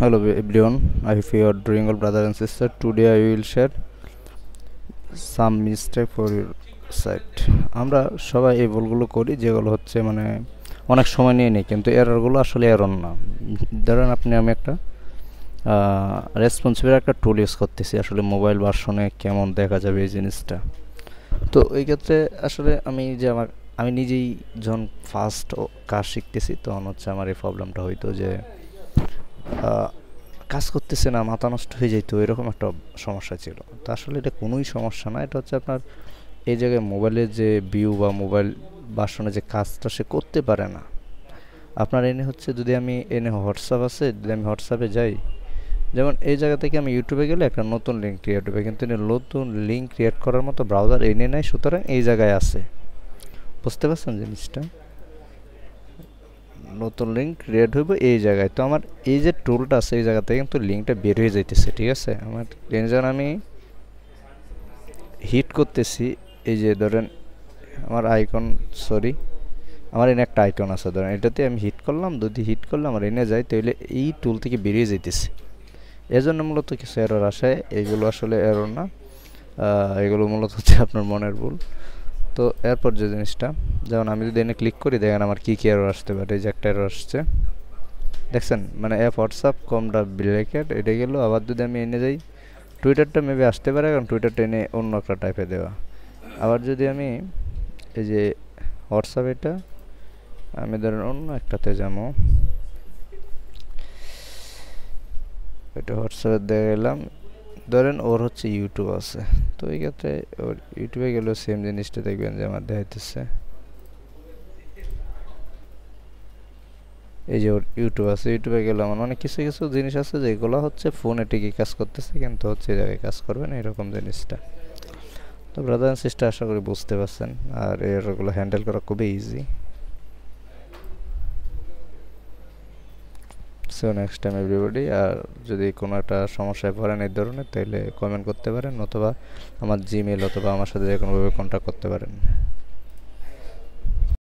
Hello everyone, I hope you are doing well, brother and sister. Today I will share some mistake for your site. আমরা সবাই এই ভুলগুলো করি যেগুলো হচ্ছে মানে অনেক সময় নিয়ে নিই, কিন্তু এররগুলো আসলে এরর না। ধরেন আমি একটা রেসপন্সিবল একটা টুল ইউজ করতেছি, আসলে মোবাইল ভার্সনে কেমন দেখা যাবে এই জিনিসটা। তো এই ক্ষেত্রে আসলে আমি নিজেই যখন ফার্স্ট কাজ শিখতেছি তখন হচ্ছে আমার এই প্রবলেমটা হইতো যে আহ, কাজ করতেছে না, মাথা নষ্ট হয়ে যেত, এরকম একটা সমস্যা ছিল। তো আসলে এটা কোনোই সমস্যা না, এটা হচ্ছে আপনার এই জায়গায় মোবাইলের যে ভিউ বা মোবাইল ভার্সনে যে কাজটা সে করতে পারে না। আপনার এনে হচ্ছে যদি আমি এনে হোয়াটসঅ্যাপ আছে, যদি আমি হোয়াটসঅ্যাপে যাই, যেমন এই জায়গা থেকে আমি ইউটিউবে গেলে একটা নতুন লিঙ্ক ক্রিয়েট হবে, কিন্তু এনে নতুন লিঙ্ক ক্রিয়েট করার মতো ব্রাউজার এনে নেয়, সুতরাং এই জায়গায় আছে। বুঝতে পারছেন জিনিসটা? নতুন লিঙ্ক ক্রিয়েট হইব এই জায়গায়, তো আমার এই যে টুলটা আছে এই জায়গা থেকে কিন্তু লিঙ্কটা বের হয়ে যাইতেছে, ঠিক আছে? আমার যখন আমি হিট করতেছি, এই যে ধরেন আমার আইকন, সরি, আমার এনে একটা আইকন আছে, ধরেন এটাতে আমি হিট করলাম, যদি হিট করলে আমার এনে যায়, তাহলে এই টুল থেকে বেরিয়ে যাইতেছে। এজন্য মূলত কিছু এরর আসে, এইগুলো আসলে এরর না, এগুলো মূলত হচ্ছে আপনার মনের ভুল। তো এরপর যে জিনিসটা, যেমন আমি যদি এনে ক্লিক করি, দেখেন আমার কী কী এরর আসতে পারে। এই যে একটা এরর আসছে, দেখছেন? মানে অ্যাপ হোয়াটসঅ্যাপ কমটা ব্রেকেট এটা গেল। আবার যদি আমি এনে যাই, টুইটারটা মেবি আসতে পারে, কারণ টুইটারটা এনে অন্য একটা টাইপে দেওয়া। আবার যদি আমি এই যে হোয়াটসঅ্যাপ, এটা আমি ধরেন অন্য একটাতে যাবো, এটা হোয়াটসঅ্যাপে দিয়ে গেলাম, ধরেন ওর হচ্ছে ইউটিউব আছে, তো এই ক্ষেত্রে ওর ইউটিউবে গেলেও সেম জিনিসটা দেখবেন যে আমার দেখাইতেছে। এই যে ওর ইউটিউব আছে, ইউটিউবে গেলে আমার মানে কিছু কিছু জিনিস আছে যেগুলো হচ্ছে ফোনে ঠিকই কাজ করতেছে, কিন্তু হচ্ছে এই জায়গায় কাজ করবে না, এরকম জিনিসটা। তো ব্রাদার অ্যান্ড সিস্টার, আশা করি বুঝতে পারছেন, আর এরগুলো হ্যান্ডেল করা খুবই easy. So next time everybody, আর যদি কোনো একটা সমস্যায় পড়েন এই ধরনের, তাহলে কমেন্ট করতে পারেন, অথবা আমার জিমেল অথবা আমার সাথে যে কোনোভাবে কন্ট্যাক্ট করতে পারেন।